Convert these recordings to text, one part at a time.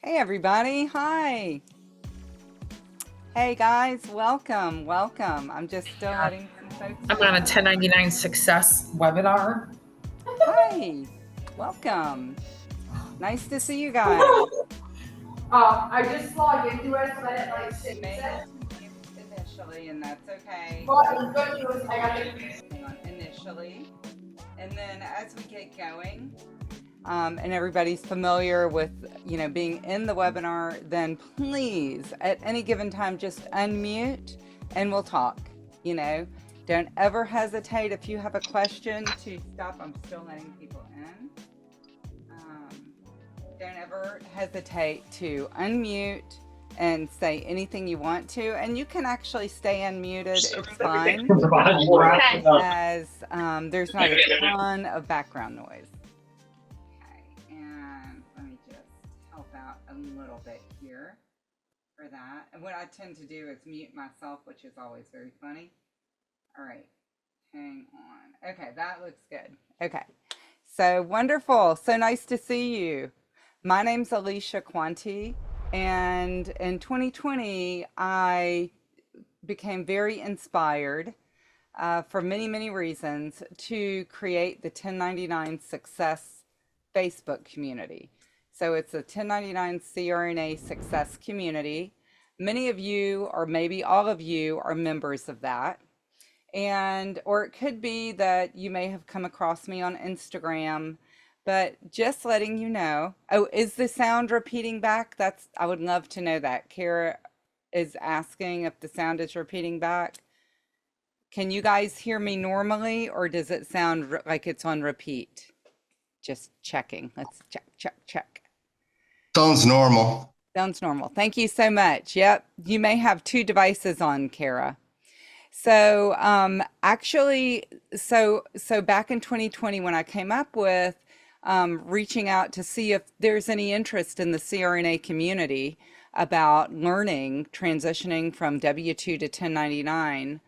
Hey everybody, hi. Hey guys, welcome. I'm just still letting some folks I'm on a in. 1099 success webinar. Hi, welcome. Nice to see you guys. I just logged into it, so that it like You saves may it. have to mute initially, and that's okay. But the good news, I got the Hang on, initially. And then as we get going, and everybody's familiar with, being in the webinar, then please, at any given time, just unmute and we'll talk. You know, don't ever hesitate if you have a question to stop. I'm still letting people in. Don't ever hesitate to unmute and say anything you want to, and you can actually stay unmuted. It's fine as there's not a ton of background noise. And let me just help out a little bit here for that. And what I tend to do is mute myself, which is always very funny. All right, hang on. Okay, that looks good. Okay, so wonderful. So nice to see you. My name's Alesia Quante, and in 2020, I became very inspired for many reasons to create the 1099 Success Facebook community. So it's a 1099 CRNA Success community. Many of you, or maybe all of you, are members of that. And, or it could be that you may have come across me on Instagram, but just letting you know. Oh, is the sound repeating back? I would love to know that. Kara is asking if the sound is repeating back. Can you guys hear me normally, or does it sound like it's on repeat? Just checking. Let's check. Sounds normal. Sounds normal. Thank you so much. Yep. You may have two devices on, Kara. So actually, so back in 2020, when I came up with reaching out to see if there's any interest in the CRNA community about learning, transitioning from W-2 to 1099,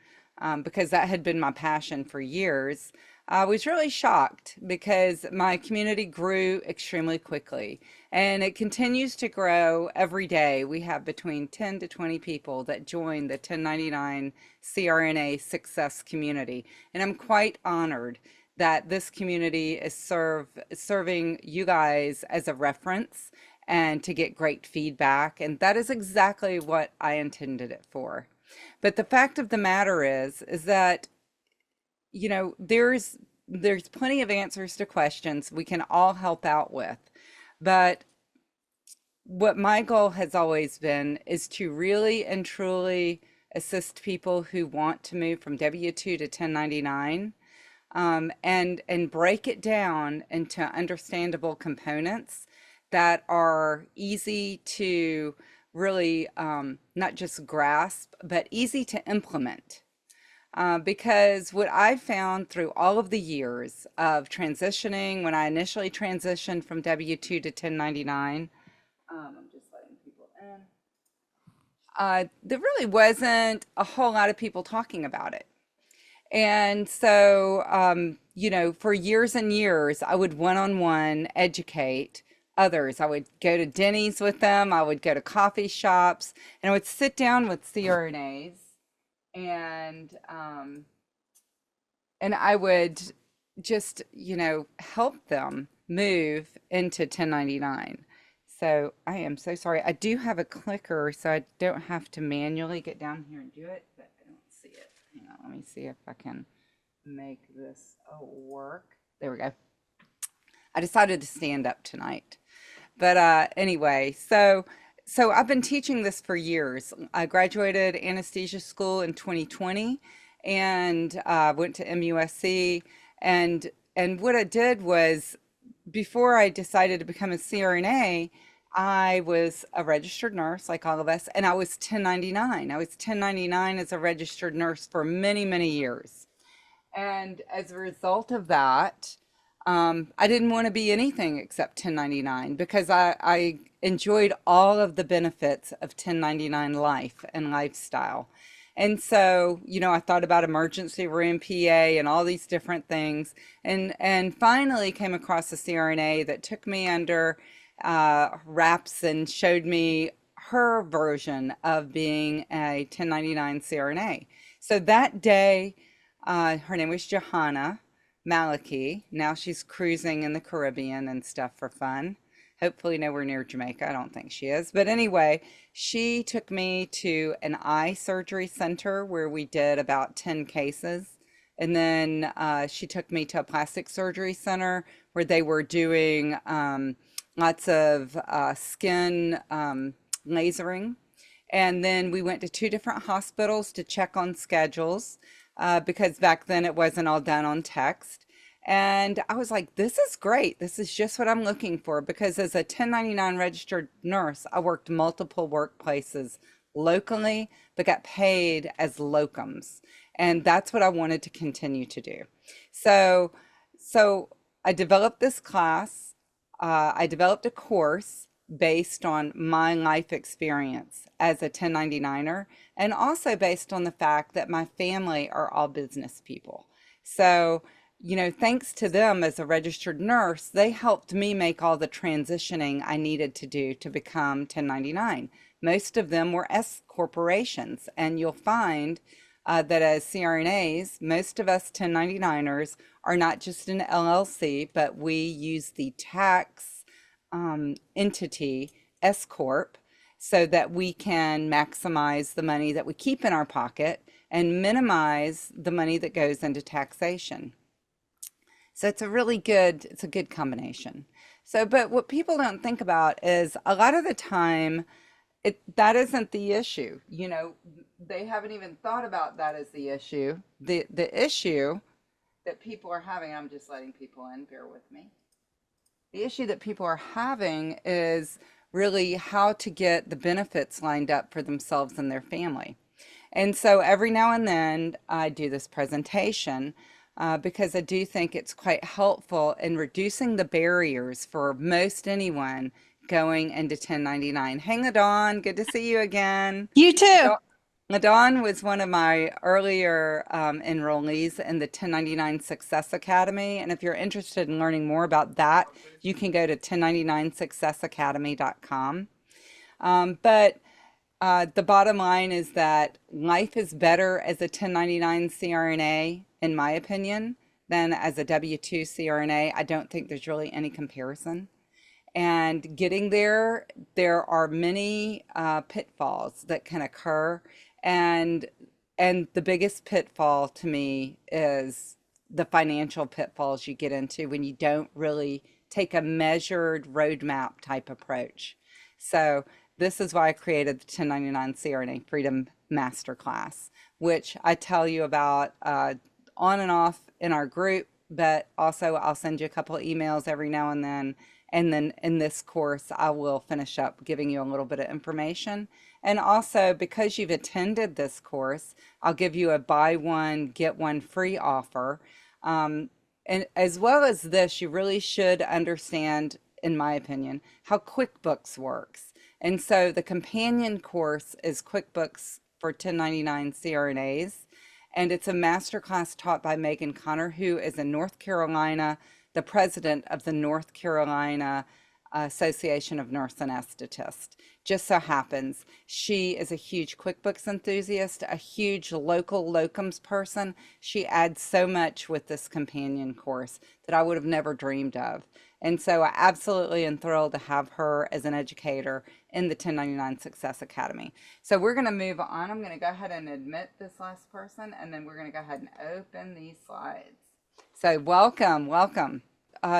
because that had been my passion for years, I was really shocked because my community grew extremely quickly and it continues to grow every day. We have between 10 to 20 people that join the 1099 CRNA success community. And I'm quite honored that this community is serving you guys as a reference and to get great feedback. And that is exactly what I intended it for. But the fact of the matter is that, there's plenty of answers to questions we can all help out with. But what my goal has always been is to really and truly assist people who want to move from W-2 to 1099, and break it down into understandable components that are easy to really not just grasp, but easy to implement. Because what I found through all of the years of transitioning, when I initially transitioned from W-2 to 1099, I'm just letting people in, there really wasn't a whole lot of people talking about it. And so, for years and years, I would one-on-one educate others. I would go to Denny's with them. I would go to coffee shops, and I would sit down with CRNAs and I would just, help them move into 1099. So I am so sorry. I do have a clicker, so I don't have to manually get down here and do it, but I don't see it. Hang on, let me see if I can make this work. There we go. I decided to stand up tonight. But anyway, so I've been teaching this for years. I graduated anesthesia school in 2020 and went to MUSC. And what I did was, before I decided to become a CRNA, I was a registered nurse like all of us, and I was 1099. I was 1099 as a registered nurse for many years. And as a result of that, I didn't want to be anything except 1099 because I enjoyed all of the benefits of 1099 life and lifestyle. And so, I thought about emergency room PA and all these different things, and finally came across a CRNA that took me under raps and showed me her version of being a 1099 CRNA. So that day, her name was Johanna Maliki. Now she's cruising in the Caribbean and stuff for fun. Hopefully nowhere near Jamaica. I don't think she is. But anyway, she took me to an eye surgery center where we did about 10 cases. And then she took me to a plastic surgery center where they were doing lots of skin lasering. And then we went to two different hospitals to check on schedules because back then it wasn't all done on text. And I was like, this is great. This is just what I'm looking for because as a 1099 registered nurse, I worked multiple workplaces locally, but got paid as locums. And that's what I wanted to continue to do. So, so I developed this class. I developed a course based on my life experience as a 1099er and also based on the fact that my family are all business people. So, you know, thanks to them as a registered nurse, they helped me make all the transitioning I needed to do to become 1099. Most of them were S corporations, and you'll find that as CRNAs, most of us 1099ers are not just an LLC, but we use the tax entity S Corp so that we can maximize the money that we keep in our pocket and minimize the money that goes into taxation. So it's a good combination. So, but what people don't think about is a lot of the time, that isn't the issue. You know, they haven't even thought about that as the issue. The issue that people are having, I'm just letting people in, bear with me. The issue that people are having is really how to get the benefits lined up for themselves and their family. And so every now and then I do this presentation because I do think it's quite helpful in reducing the barriers for most anyone going into 1099. Hey, LaDawn, good to see you again. You too. LaDawn was one of my earlier enrollees in the 1099 Success Academy. And if you're interested in learning more about that, you can go to 1099successacademy.com. But the bottom line is that life is better as a 1099 CRNA, in my opinion, than as a W-2 CRNA. I don't think there's really any comparison. And getting there, there are many pitfalls that can occur. And the biggest pitfall to me is the financial pitfalls you get into when you don't really take a measured roadmap type approach. So this is why I created the 1099 CRNA Freedom Masterclass, which I tell you about on and off in our group, but also I'll send you a couple of emails every now and then. And then in this course, I will finish up giving you a little bit of information. And also, because you've attended this course, I'll give you a buy one, get one free offer. And as well as this, you really should understand, in my opinion, how QuickBooks works. And so the companion course is QuickBooks for 1099 CRNAs. And it's a masterclass taught by Megan Connor, who is in North Carolina, the president of the North Carolina Association of Nurse Anesthetists. Just so happens she is a huge QuickBooks enthusiast, a huge local locums person. She adds so much with this companion course that I would have never dreamed of. And so I absolutely am thrilled to have her as an educator in the 1099 Success Academy. So we're going to move on. I'm going to go ahead and admit this last person, and then we're going to go ahead and open these slides. So welcome.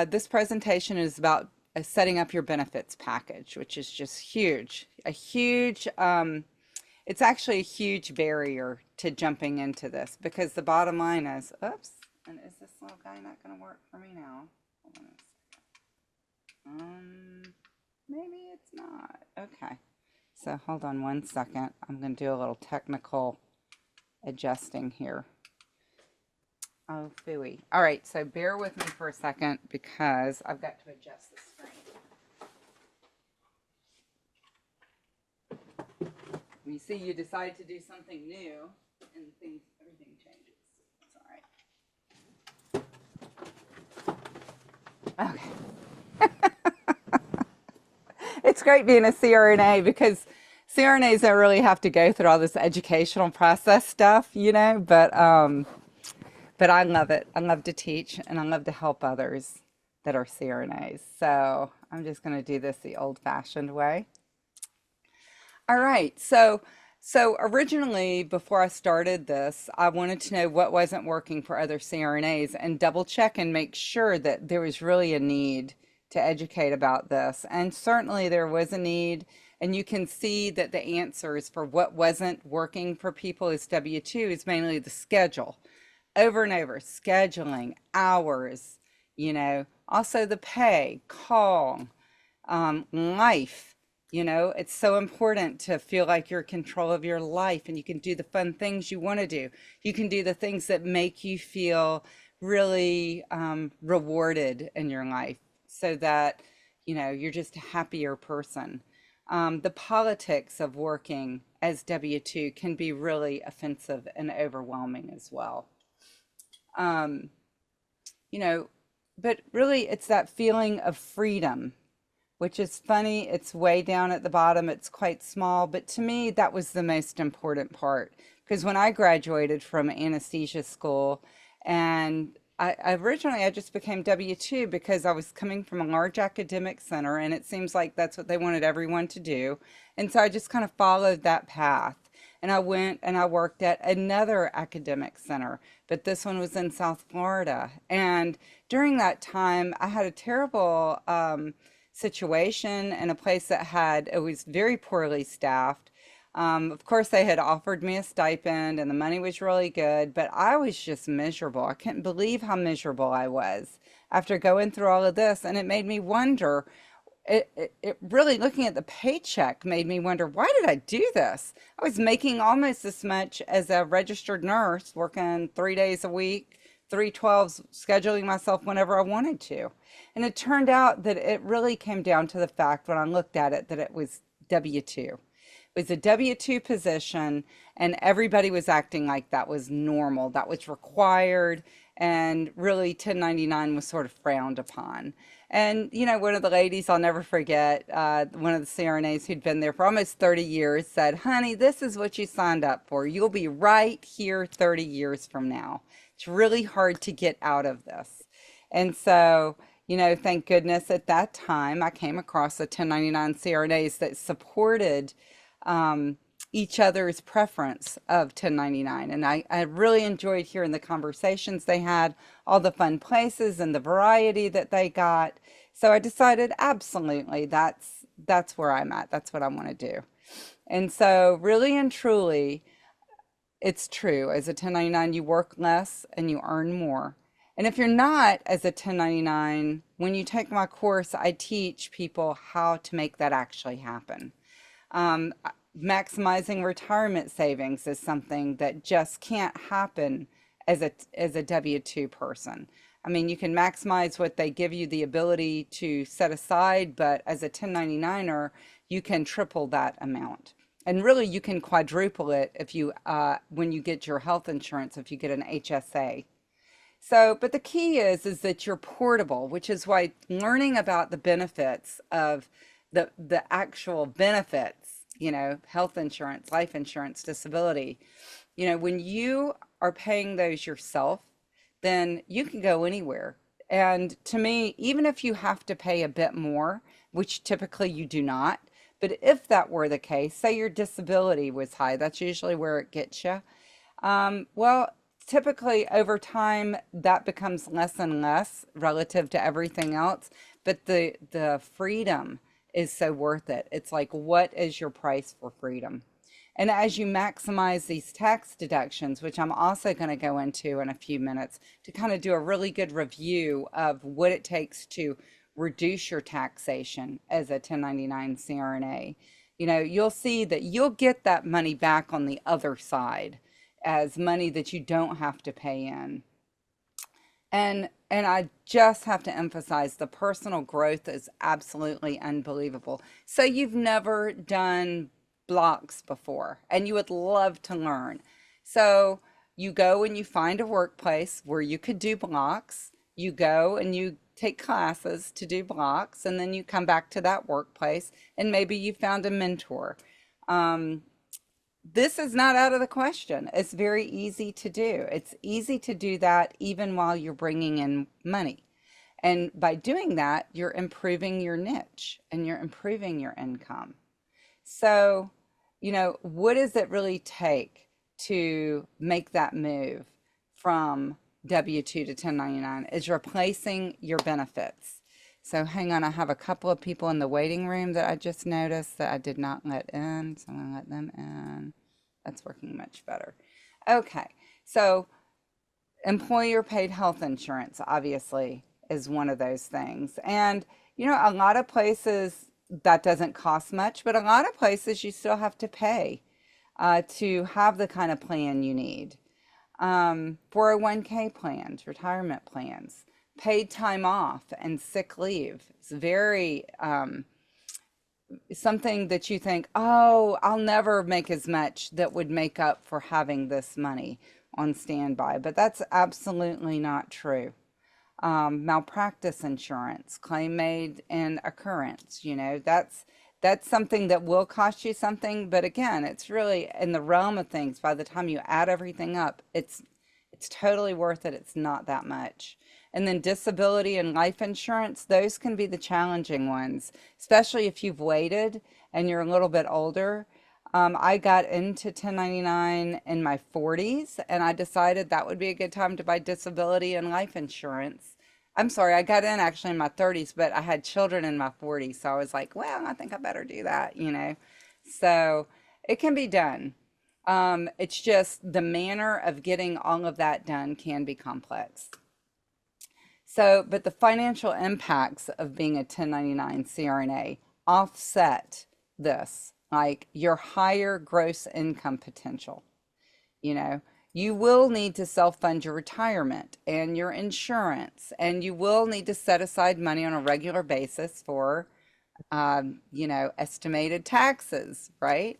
This presentation is about setting up your benefits package, which is just huge. It's actually a huge barrier to jumping into this because the bottom line is, oops, and is this little guy not going to work for me now? Hold on a second. Maybe it's not. Okay. So hold on one second. I'm going to do a little technical adjusting here. Oh, phooey. All right, so bear with me for a second because I've got to adjust the screen. You see, you decide to do something new and everything changes. It's all right. Okay. it's great being a CRNA because CRNAs don't really have to go through all this educational process stuff, but I love it. I love to teach and I love to help others that are CRNAs. So I'm just going to do this the old-fashioned way. All right. So originally, before I started this, I wanted to know what wasn't working for other CRNAs and double check and make sure that there was really a need to educate about this. And certainly there was a need. And you can see that the answers for what wasn't working for people as W-2 is mainly the schedule. Over and over, scheduling, hours, also the pay, call, life. It's so important to feel like you're in control of your life and you can do the fun things you want to do. You can do the things that make you feel really rewarded in your life so that, you're just a happier person. The politics of working as W-2 can be really offensive and overwhelming as well. But really it's that feeling of freedom, which is funny. It's way down at the bottom. It's quite small, but to me, that was the most important part. Because when I graduated from anesthesia school, and I just became W-2 because I was coming from a large academic center, and it seems like that's what they wanted everyone to do. And so I just kind of followed that path. And I went and I worked at another academic center, but this one was in South Florida. And during that time, I had a terrible situation in a place that it was very poorly staffed. Of course, they had offered me a stipend and the money was really good, but I was just miserable. I couldn't believe how miserable I was after going through all of this. And it made me wonder, it really, looking at the paycheck made me wonder, why did I do this? I was making almost as much as a registered nurse, working 3 days a week, 3/12s, scheduling myself whenever I wanted to. And it turned out that it really came down to the fact when I looked at it that it was W-2. It was a W-2 position and everybody was acting like that was normal, that was required, and really 1099 was sort of frowned upon. And, one of the ladies, I'll never forget, one of the CRNAs who'd been there for almost 30 years said, "Honey, this is what you signed up for. You'll be right here 30 years from now. It's really hard to get out of this." And so, thank goodness at that time I came across the 1099 CRNAs that supported each other's preference of 1099. And I really enjoyed hearing the conversations they had, all the fun places and the variety that they got. So I decided absolutely that's where I'm at. That's what I want to do. And so really and truly, it's true. As a 1099, you work less and you earn more. And if you're not as a 1099, when you take my course, I teach people how to make that actually happen. Maximizing retirement savings is something that just can't happen as a W-2 person. I mean, you can maximize what they give you the ability to set aside, but as a 1099er, you can triple that amount. And really, you can quadruple it if you when you get your health insurance, if you get an HSA. So, but the key is that you're portable, which is why learning about the benefits of the actual benefits, health insurance, life insurance, disability, when you are paying those yourself, then you can go anywhere. And to me, even if you have to pay a bit more, which typically you do not, but if that were the case, say your disability was high, that's usually where it gets you. Well, typically over time, that becomes less and less relative to everything else, but the freedom is so worth it. It's like, what is your price for freedom? And as you maximize these tax deductions, which I'm also going to go into in a few minutes to kind of do a really good review of what it takes to reduce your taxation as a 1099 CRNA, you'll see that you'll get that money back on the other side as money that you don't have to pay in. And I just have to emphasize the personal growth is absolutely unbelievable. So you've never done blocks before and you would love to learn. So you go and you find a workplace where you could do blocks. You go and you take classes to do blocks, and then you come back to that workplace and maybe you found a mentor. This is not out of the question. It's very easy to do. It's easy to do that even while you're bringing in money. And by doing that, you're improving your niche and you're improving your income. So, what does it really take to make that move from W-2 to 1099? Is replacing your benefits. So hang on, I have a couple of people in the waiting room that I just noticed that I did not let in. So I'm going to let them in. That's working much better. Okay, so employer paid health insurance obviously is one of those things. And, a lot of places that doesn't cost much, but a lot of places you still have to pay to have the kind of plan you need. 401k plans, retirement plans, paid time off and sick leave. It's very something that you think, oh, I'll never make as much that would make up for having this money on standby. But that's absolutely not true. Malpractice insurance, claim made in occurrence, that's something that will cost you something. But again, it's really in the realm of things. By the time you add everything up, it's totally worth it. It's not that much. And then disability and life insurance, those can be the challenging ones, especially if you've waited and you're a little bit older. I got into 1099 in my 40s, and I decided that would be a good time to buy disability and life insurance. I'm sorry, I got in actually in my 30s, but I had children in my 40s, so I was like, well, I think I better do that, So it can be done. It's just the manner of getting all of that done can be complex. So, but the financial impacts of being a 1099 CRNA offset this, like your higher gross income potential. You will need to self-fund your retirement and your insurance, and you will need to set aside money on a regular basis for, estimated taxes, right?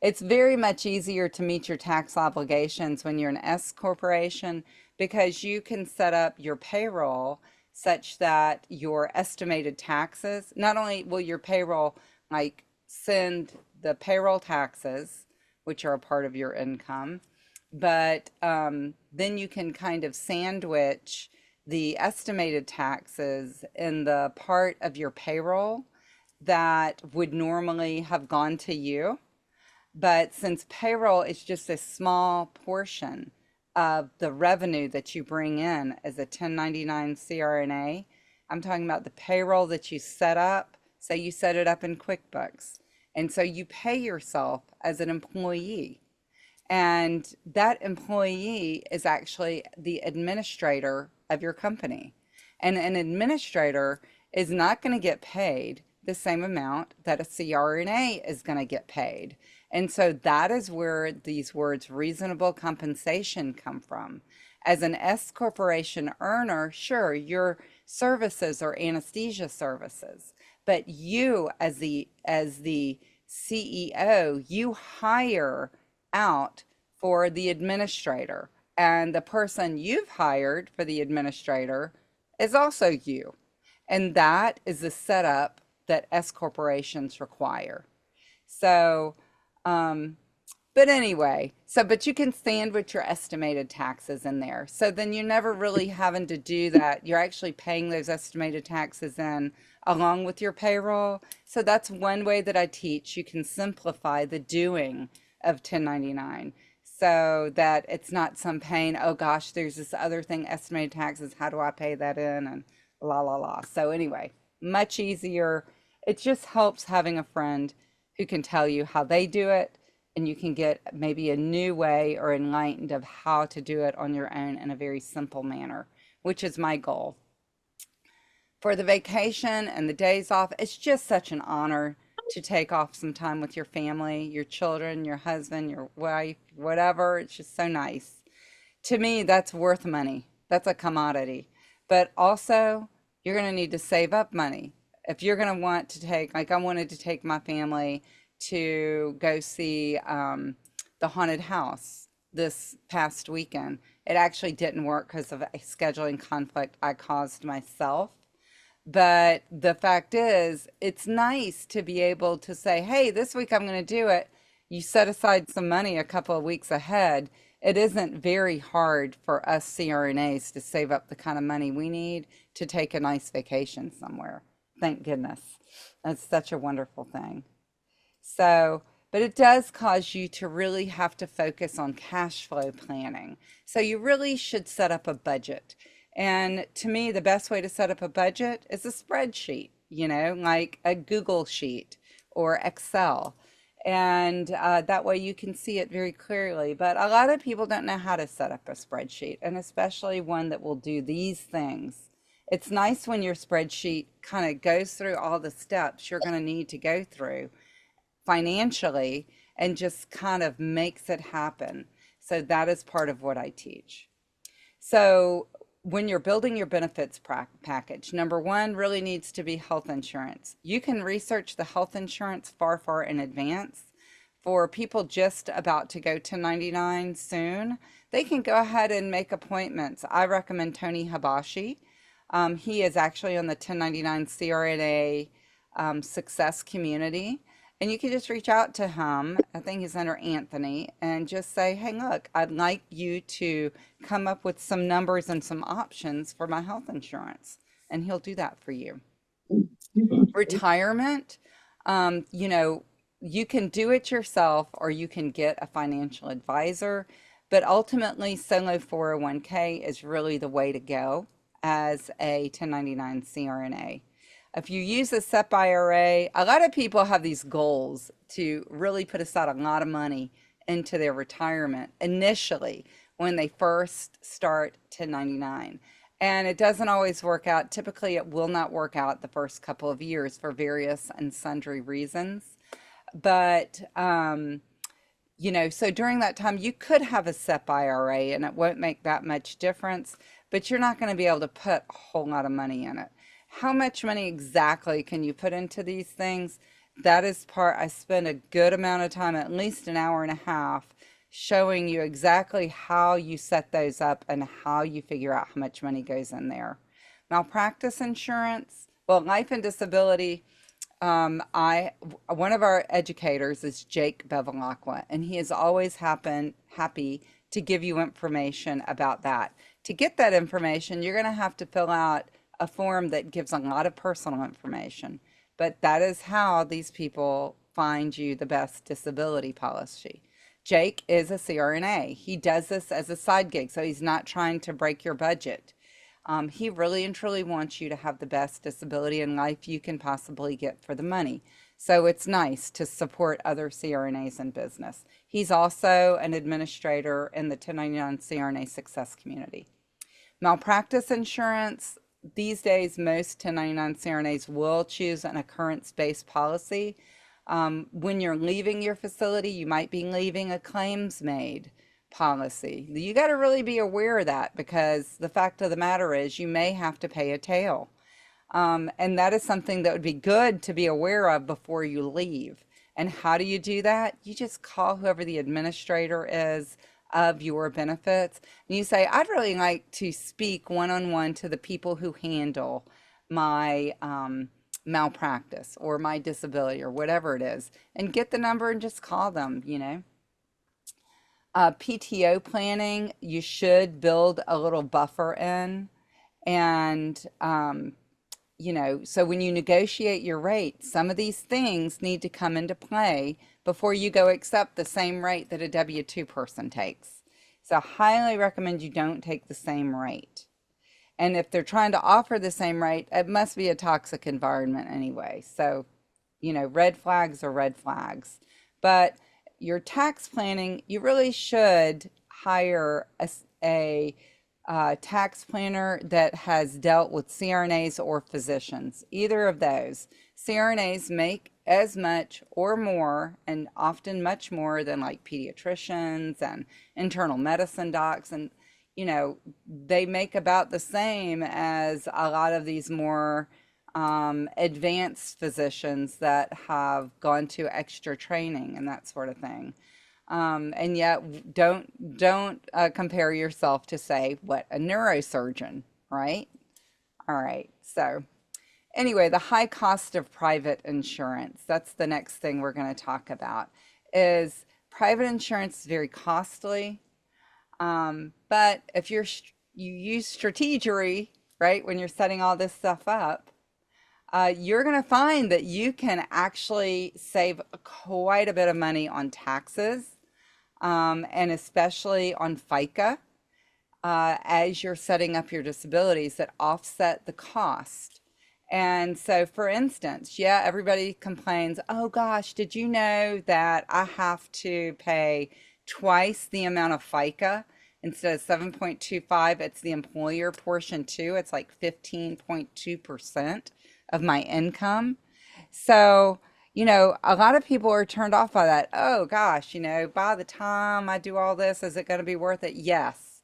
It's very much easier to meet your tax obligations when you're an S corporation because you can set up your payroll such that your estimated taxes, not only will your payroll like send the payroll taxes, which are a part of your income, but then you can kind of sandwich the estimated taxes in the part of your payroll that would normally have gone to you. But since payroll is just a small portion of the revenue that you bring in as a 1099 CRNA, I'm talking about the payroll that you set up. Say you set it up in QuickBooks. And so you pay yourself as an employee. And that employee is actually the administrator of your company. And an administrator is not going to get paid the same amount that a CRNA is going to get paid. And so that is where these words reasonable compensation come from. As an S corporation earner, sure, your services are anesthesia services, but you as the CEO, you hire out for the administrator, and the person you've hired for the administrator is also you. And that is the setup that S corporations require. So, but anyway, but you can sandwich your estimated taxes in there. So then you're never really having to do that. You're actually paying those estimated taxes in along with your payroll. So that's one way that I teach. You can simplify the doing of 1099 so that it's not some pain. Oh gosh, there's this other thing, estimated taxes. How do I pay that in? And la, la, la. So anyway, much easier. It just helps having a friend who can tell you how they do it, and you can get maybe a new way or enlightened of how to do it on your own in a very simple manner, which is my goal. For the vacation and the days off, it's just such an honor to take off some time with your family, your children, your husband, your wife, whatever. It's just so nice. To me, that's worth money. That's a commodity. But also, you're going to need to save up money. If you're going to want to take, like I wanted to take my family to go see the haunted house this past weekend. It actually didn't work because of a scheduling conflict I caused myself. But the fact is, it's nice to be able to say, hey, this week I'm going to do it. You set aside some money a couple of weeks ahead. It isn't very hard for us CRNAs to save up the kind of money we need to take a nice vacation somewhere. Thank goodness. That's such a wonderful thing. So, but it does cause you to really have to focus on cash flow planning. So you really should set up a budget. And to me, the best way to set up a budget is a spreadsheet, like a Google sheet or Excel. And that way you can see it very clearly. But a lot of people don't know how to set up a spreadsheet, and especially one that will do these things. It's nice when your spreadsheet kind of goes through all the steps you're going to need to go through financially and just kind of makes it happen. So that is part of what I teach. So when you're building your benefits package, number one really needs to be health insurance. You can research the health insurance far in advance. For people just about to go to 99 soon, they can go ahead and make appointments. I recommend Tony Habashi. He is actually on the 1099 CRNA success community. And you can just reach out to him. I think he's under Anthony, and just say, hey, look, I'd like you to come up with some numbers and some options for my health insurance. And he'll do that for you. Retirement, you can do it yourself or you can get a financial advisor. But ultimately, solo 401k is really the way to go as a 1099 CRNA. If you use a SEP IRA, a lot of people have these goals to really put aside a lot of money into their retirement initially when they first start 1099. And it doesn't always work out. Typically, it will not work out the first couple of years for various and sundry reasons. But, so during that time, you could have a SEP IRA and it won't make that much difference, but you're not going to be able to put a whole lot of money in it. How much money exactly can you put into these things? That is I spend a good amount of time, at least an hour and a half, showing you exactly how you set those up and how you figure out how much money goes in there. Malpractice insurance, well, life and disability. One of our educators is Jake Bevilacqua, and he is always happy to give you information about that. To get that information, you're going to have to fill out a form that gives a lot of personal information, but that is how these people find you the best disability policy. Jake is a CRNA. He does this as a side gig, so he's not trying to break your budget. He really and truly wants you to have the best disability in life you can possibly get for the money. So it's nice to support other CRNAs in business. He's also an administrator in the 1099 CRNA success community. Malpractice insurance. These days, most 1099 CRNAs will choose an occurrence-based policy. When you're leaving your facility, you might be leaving a claims-made policy. You got to really be aware of that, because the fact of the matter is you may have to pay a tail. And that is something that would be good to be aware of before you leave. And how do you do that? You just call whoever the administrator is of your benefits, and you say, I'd really like to speak one-on-one to the people who handle my malpractice or my disability or whatever it is, and get the number and just call them. PTO planning, you should build a little buffer in, and so when you negotiate your rate, some of these things need to come into play before you go accept the same rate that a W-2 person takes. So I highly recommend you don't take the same rate. And if they're trying to offer the same rate, it must be a toxic environment anyway. So, red flags are red flags. But your tax planning, you really should hire a tax planner that has dealt with CRNAs or physicians, either of those. CRNAs make as much or more, and often much more, than like pediatricians and internal medicine docs. And, they make about the same as a lot of these more advanced physicians that have gone to extra training and that sort of thing. And yet don't compare yourself to, say, what, a neurosurgeon, right? All right. So Anyway, the high cost of private insurance. That's the next thing we're going to talk about. Is private insurance is very costly. But if you use strategery, right, when you're setting all this stuff up, you're going to find that you can actually save quite a bit of money on taxes, and especially on FICA, as you're setting up your disabilities that offset the cost. And so, for instance, yeah, everybody complains, oh gosh, did you know that I have to pay twice the amount of FICA? Instead of 7.25, it's the employer portion too. It's like 15.2% of my income. So, a lot of people are turned off by that. Oh gosh, by the time I do all this, is it going to be worth it? Yes.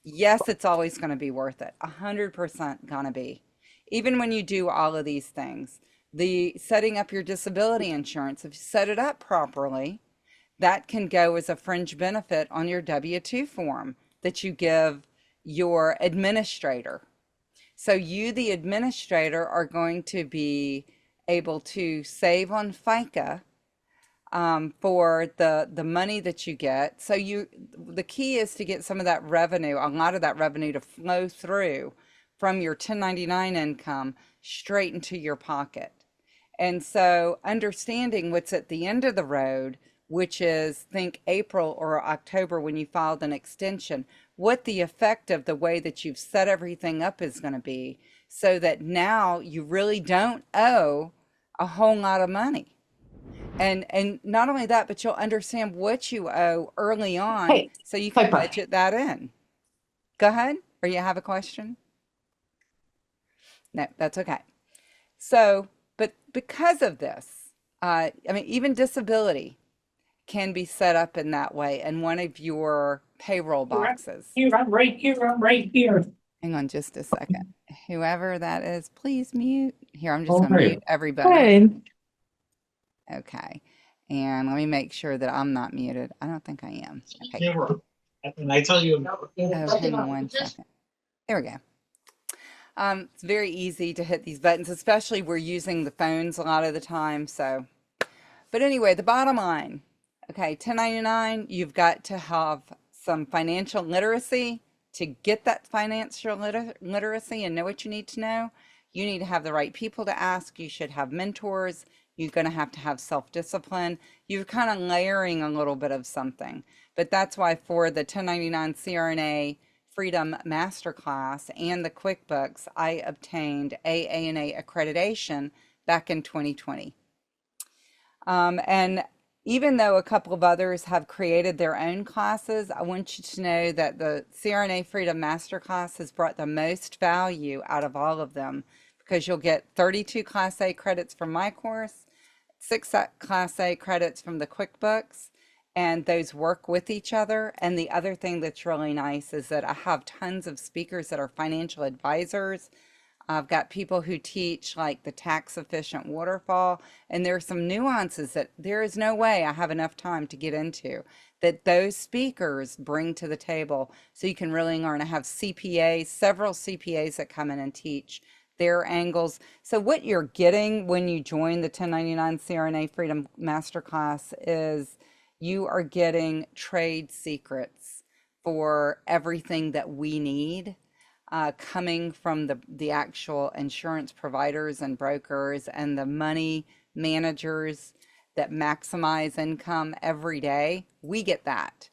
Yes, it's always going to be worth it. 100% going to be. Even when you do all of these things, the setting up your disability insurance, if you set it up properly, that can go as a fringe benefit on your W-2 form that you give your administrator. So you, the administrator, are going to be able to save on FICA, for the money that you get. So the key is to get some of that revenue, a lot of that revenue, to flow through from your 1099 income straight into your pocket. And so understanding what's at the end of the road, which is, think April or October when you filed an extension, what the effect of the way that you've set everything up is going to be, so that now you really don't owe a whole lot of money. And not only that, but you'll understand what you owe early on, Hey, so you can Piper. budget that in. Go ahead. Or you have a question? No, that's okay. So, but because of this, even disability can be set up in that way in one of your payroll boxes. Here, I'm right here, I'm right here. Hang on just a second. Whoever that is, please mute. Here, I'm just Oh, going to hey. mute everybody. Hey. Okay. And let me make sure that I'm not muted. I don't think I am. Okay. And I tell you. Oh, hang on one second. There we go. It's very easy to hit these buttons, especially we're using the phones a lot of the time. So, but anyway, the bottom line, okay, 1099, you've got to have some financial literacy to get that financial literacy and know what you need to know. You need to have the right people to ask. You should have mentors. You're going to have self-discipline. You're kind of layering a little bit of something. But that's why for the 1099 CRNA Freedom Masterclass and the QuickBooks, I obtained AANA accreditation back in 2020. And even though a couple of others have created their own classes, I want you to know that the CRNA Freedom Masterclass has brought the most value out of all of them, because you'll get 32 Class A credits from my course, 6 Class A credits from the QuickBooks, and those work with each other. And the other thing that's really nice is that I have tons of speakers that are financial advisors. I've got people who teach like the tax efficient waterfall, and there are some nuances that there is no way I have enough time to get into that those speakers bring to the table, so you can really learn. I have CPAs, several CPAs that come in and teach their angles. So what you're getting when you join the 1099 CRNA Freedom Masterclass is you are getting trade secrets for everything that we need, coming from the actual insurance providers and brokers and the money managers that maximize income every day. We get that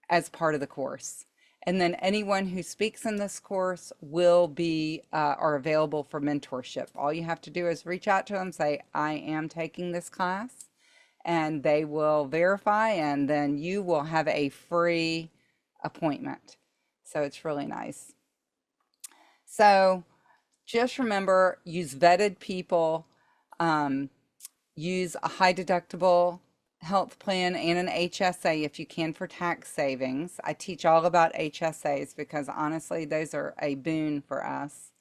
as part of the course. And then anyone who speaks in this course will be are available for mentorship. All you have to do is reach out to them, say, I am taking this class, and they will verify, and then you will have a free appointment. So it's really nice. So just remember, use vetted people, use a high deductible health plan and an HSA if you can for tax savings. I teach all about HSAs because honestly, those are a boon for us.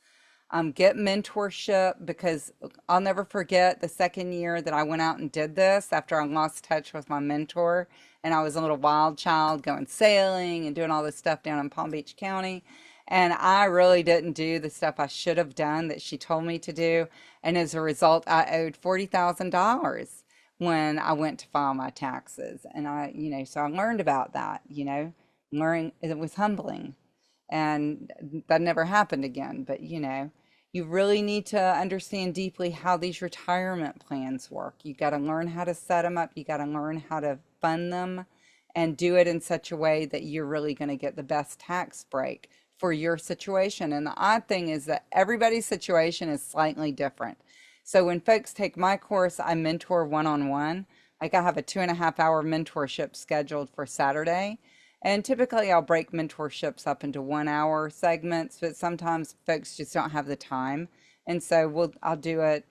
Get mentorship, because I'll never forget the second year that I went out and did this after I lost touch with my mentor, and I was a little wild child going sailing and doing all this stuff down in Palm Beach County. And I really didn't do the stuff I should have done that she told me to do. And as a result, I owed $40,000 when I went to file my taxes. And so I learned about that, learning, it was humbling. And that never happened again. But, you really need to understand deeply how these retirement plans work. You got to learn how to set them up. You got to learn how to fund them and do it in such a way that you're really going to get the best tax break for your situation. And the odd thing is that everybody's situation is slightly different. So when folks take my course, I mentor one-on-one. Like I have a 2.5 hour mentorship scheduled for Saturday. And typically I'll break mentorships up into 1 hour segments, but sometimes folks just don't have the time. And so I'll do it,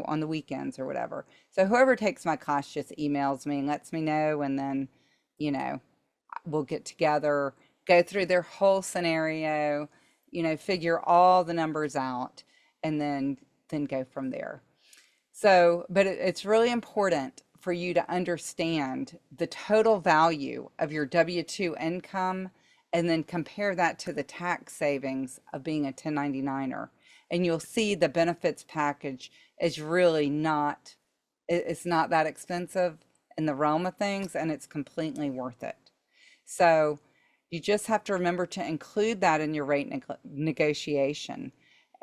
on the weekends or whatever. So whoever takes my class just emails me and lets me know, and then, we'll get together, go through their whole scenario, figure all the numbers out, and then go from there. So, but it's really important for you to understand the total value of your W-2 income and then compare that to the tax savings of being a 1099er. And you'll see the benefits package is really not, it's not that expensive in the realm of things, and it's completely worth it. So you just have to remember to include that in your rate negotiation.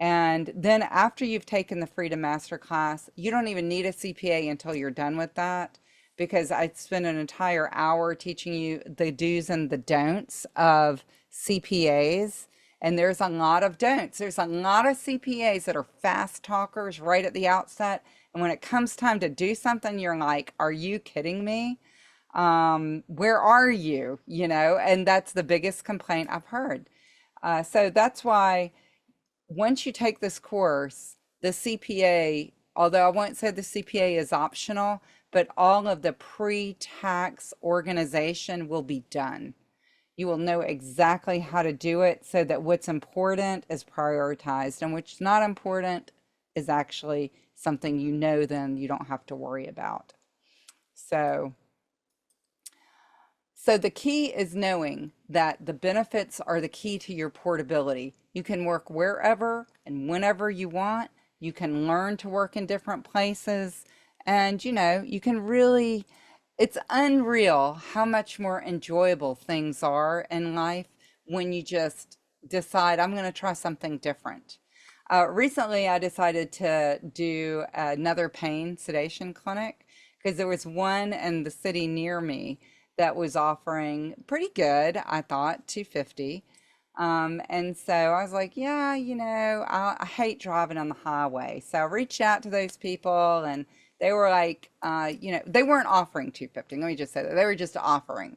And then after you've taken the Freedom Masterclass, you don't even need a CPA until you're done with that, because I spent an entire hour teaching you the do's and the don'ts of CPAs. And there's a lot of don'ts. There's a lot of CPAs that are fast talkers right at the outset. And when it comes time to do something, you're like, are you kidding me? Where are you? And that's the biggest complaint I've heard. So that's why once you take this course, the CPA, although I won't say the CPA is optional, but all of the pre-tax organization will be done. You will know exactly how to do it so that what's important is prioritized and what's not important is actually something then you don't have to worry about. So the key is knowing that the benefits are the key to your portability. You can work wherever and whenever you want. You can learn to work in different places. And, you can really, it's unreal how much more enjoyable things are in life when you just decide, I'm going to try something different. Recently, I decided to do another pain sedation clinic because there was one in the city near me that was offering pretty good, I thought, $250. And so I was like, yeah, I hate driving on the highway. So I reached out to those people and they were like, they weren't offering $250. Let me just say that. They were just offering.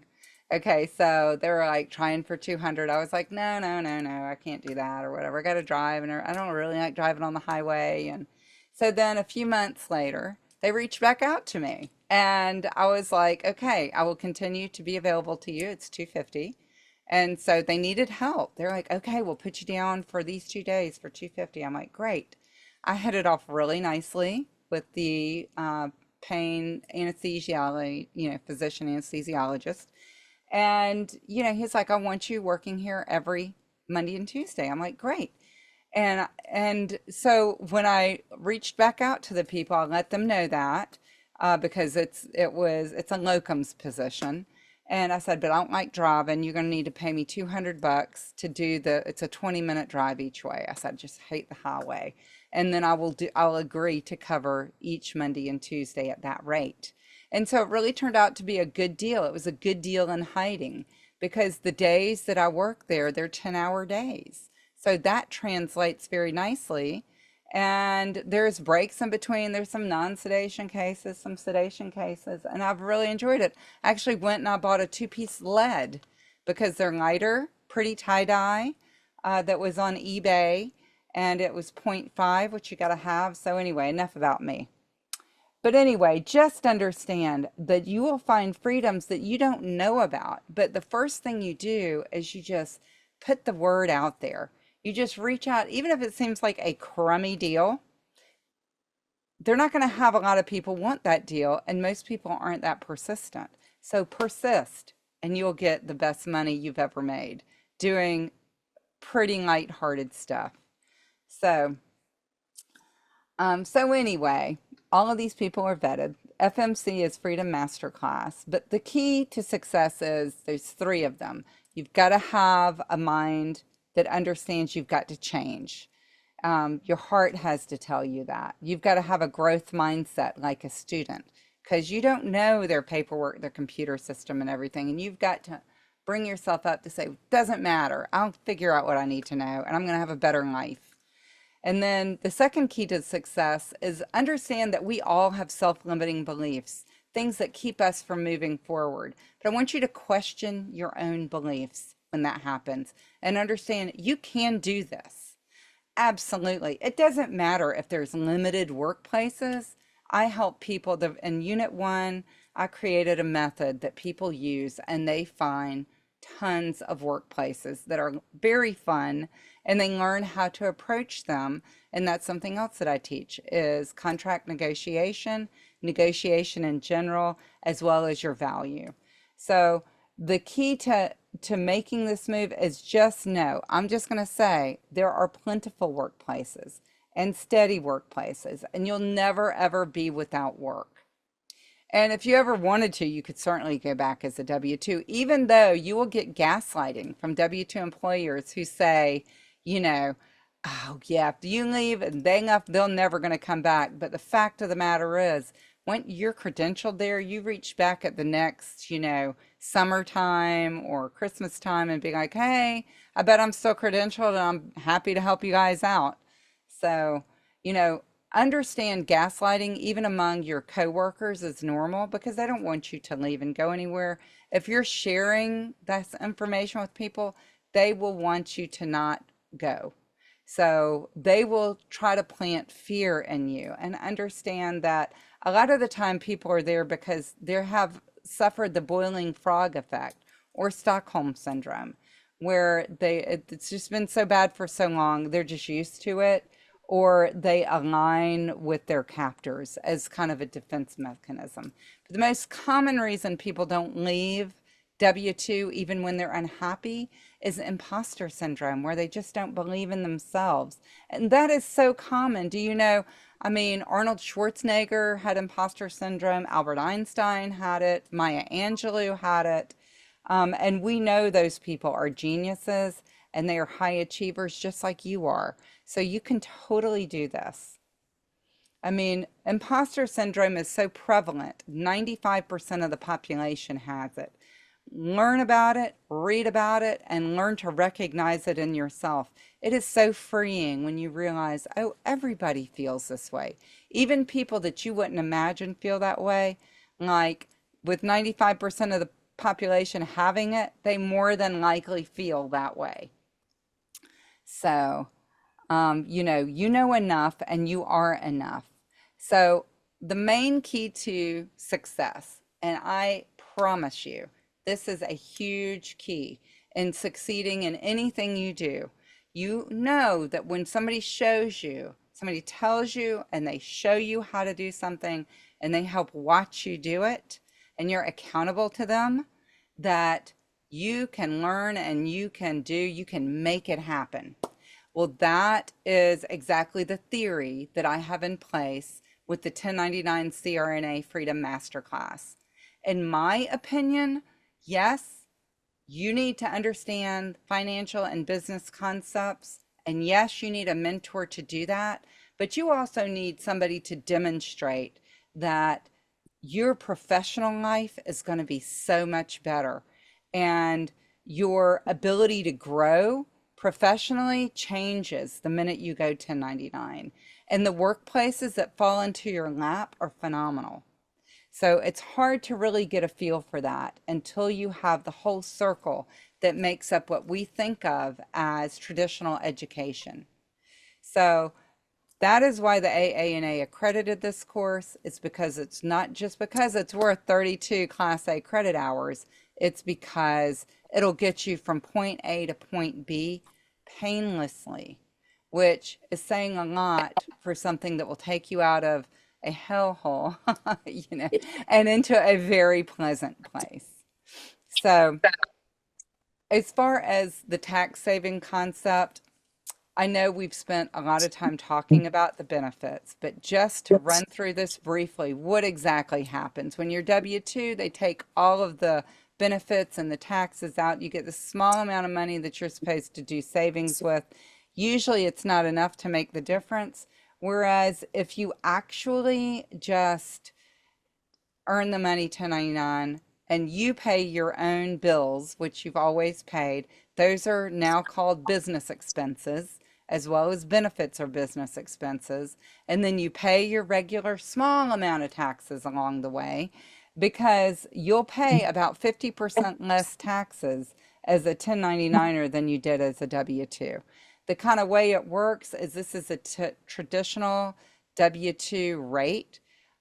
Okay, so they were like trying for $200. I was like, no, I can't do that or whatever. I got to drive and I don't really like driving on the highway. And so then a few months later, they reached back out to me. And I was like, okay, I will continue to be available to you. It's $250. And so they needed help. They're like, okay, we'll put you down for these 2 days for $250. I'm like, great. I hit it off really nicely with the pain anesthesiology, physician anesthesiologist. And, he's like, I want you working here every Monday and Tuesday. I'm like, great. And so when I reached back out to the people, I let them know that because it's a locums position. And I said, but I don't like driving. You're going to need to pay me $200 to do it's a 20-minute drive each way. I said, I just hate the highway. And then I'll agree to cover each Monday and Tuesday at that rate. And so it really turned out to be a good deal. It was a good deal in hiding because the days that I work there, they're 10-hour days. So that translates very nicely. And there's breaks in between. There's some non-sedation cases, some sedation cases, and I've really enjoyed it. I actually went and I bought a 2-piece lead because they're lighter, pretty tie-dye that was on eBay, and it was 0.5, which you got to have. So anyway, enough about me. But anyway, just understand that you will find freedoms that you don't know about. But the first thing you do is you just put the word out there. You just reach out, even if it seems like a crummy deal. They're not going to have a lot of people want that deal, and most people aren't that persistent. So persist, and you'll get the best money you've ever made doing pretty lighthearted stuff. So, so anyway, all of these people are vetted. FMC is Freedom Masterclass, but the key to success is there's three of them. You've got to have a mind that understands you've got to change. Your heart has to tell you that. You've got to have a growth mindset like a student, because you don't know their paperwork, their computer system and everything. And you've got to bring yourself up to say, doesn't matter. I'll figure out what I need to know and I'm going to have a better life. And then the second key to success is understand that we all have self-limiting beliefs, things that keep us from moving forward. But I want you to question your own beliefs when that happens and understand you can do this. Absolutely. It doesn't matter if there's limited workplaces. I help people in Unit 1, I created a method that people use and they find tons of workplaces that are very fun and they learn how to approach them. And that's something else that I teach is contract negotiation, negotiation in general, as well as your value. So the key to making this move is just know, I'm just going to say there are plentiful workplaces and steady workplaces, and you'll never ever be without work. And if you ever wanted to, you could certainly go back as a W-2, even though you will get gaslighting from W-2 employers who say, you know, oh yeah, if you leave and they're never going to come back. But the fact of the matter is, when you're credentialed there, you reach back at the next, summertime or Christmas time and be like, hey, I bet I'm still credentialed and I'm happy to help you guys out. So, understand gaslighting even among your coworkers is normal because they don't want you to leave and go anywhere. If you're sharing this information with people, they will want you to not go. So they will try to plant fear in you, and understand that a lot of the time people are there because they have suffered the boiling frog effect or Stockholm syndrome, where it's just been so bad for so long, they're just used to it, or they align with their captors as kind of a defense mechanism. But the most common reason people don't leave W-2, even when they're unhappy, is imposter syndrome, where they just don't believe in themselves. And that is so common. Do you know, Arnold Schwarzenegger had imposter syndrome, Albert Einstein had it, Maya Angelou had it. And we know those people are geniuses and they are high achievers just like you are. So you can totally do this. Imposter syndrome is so prevalent. 95% of the population has it. Learn about it, read about it, and learn to recognize it in yourself. It is so freeing when you realize, oh, everybody feels this way. Even people that you wouldn't imagine feel that way. Like with 95% of the population having it, they more than likely feel that way. So, you know enough and you are enough. So the main key to success, and I promise you, this is a huge key in succeeding in anything you do. You know that when somebody shows you, somebody tells you and they show you how to do something and they help watch you do it and you're accountable to them, that you can learn and you can make it happen. Well, that is exactly the theory that I have in place with the 1099 CRNA Freedom Masterclass. In my opinion, yes, you need to understand financial and business concepts. And yes, you need a mentor to do that. But you also need somebody to demonstrate that your professional life is going to be so much better. And your ability to grow professionally changes the minute you go 1099. And the workplaces that fall into your lap are phenomenal. So it's hard to really get a feel for that until you have the whole circle that makes up what we think of as traditional education. So that is why the AANA accredited this course. It's because it's not just because it's worth 32 Class A credit hours. It's because it'll get you from point A to point B painlessly, which is saying a lot for something that will take you out of a hellhole, and into a very pleasant place. So as far as the tax saving concept, I know we've spent a lot of time talking about the benefits, but just to run through this briefly, what exactly happens? When you're W-2, they take all of the benefits and the taxes out. You get the small amount of money that you're supposed to do savings with. Usually it's not enough to make the difference. Whereas if you actually just earn the money 1099 and you pay your own bills, which you've always paid, those are now called business expenses, as well as benefits are business expenses. And then you pay your regular small amount of taxes along the way, because you'll pay about 50% less taxes as a 1099er than you did as a W-2. The kind of way it works is this is a traditional W-2 rate.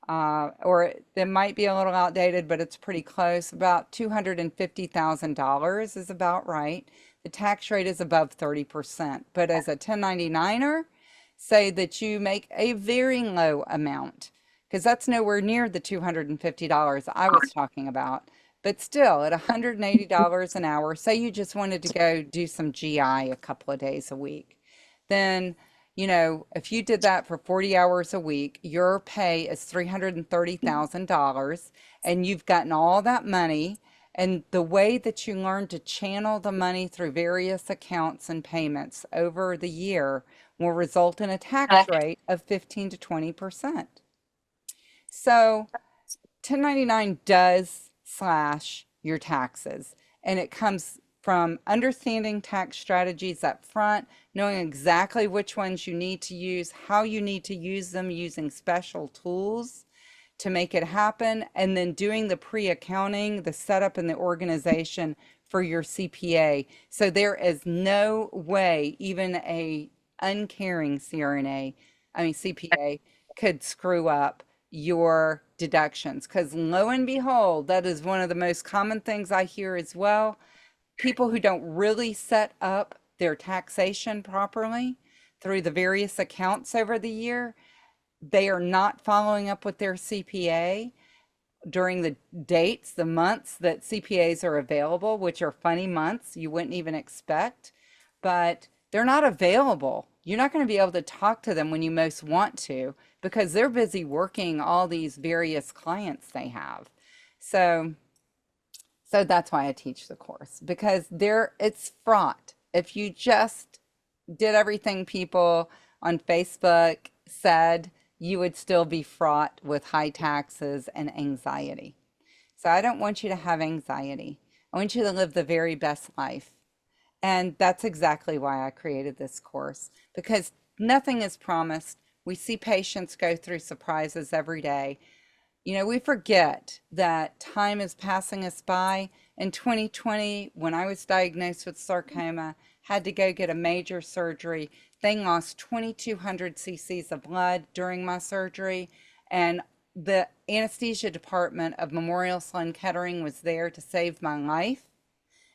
Or it might be a little outdated, but it's pretty close. About $250,000 is about right. The tax rate is above 30%. But as a 1099er, say that you make a very low amount, because that's nowhere near the $250 I was talking about. But still, at $180 an hour, say you just wanted to go do some GI a couple of days a week, then if you did that for 40 hours a week, your pay is $330,000, and you've gotten all that money. And the way that you learn to channel the money through various accounts and payments over the year will result in a tax rate of 15 to 20%. So 1099 does slash your taxes, and it comes from understanding tax strategies up front, knowing exactly which ones you need to use, how you need to use them, using special tools to make it happen, and then doing the pre-accounting, the setup and the organization for your CPA. So there is no way even a uncaring CPA could screw up your deductions, because lo and behold, that is one of the most common things I hear as well. People who don't really set up their taxation properly through the various accounts over the year, they are not following up with their CPA during the dates, the months that CPAs are available, which are funny months you wouldn't even expect, but they're not available. You're not going to be able to talk to them when you most want to, because they're busy working all these various clients they have. So that's why I teach the course, because it's fraught. If you just did everything people on Facebook said, you would still be fraught with high taxes and anxiety. So I don't want you to have anxiety. I want you to live the very best life. And that's exactly why I created this course, because nothing is promised. We see patients go through surprises every day. We forget that time is passing us by. In 2020, when I was diagnosed with sarcoma, had to go get a major surgery. They lost 2,200 cc's of blood during my surgery, and the anesthesia department of Memorial Sloan Kettering was there to save my life.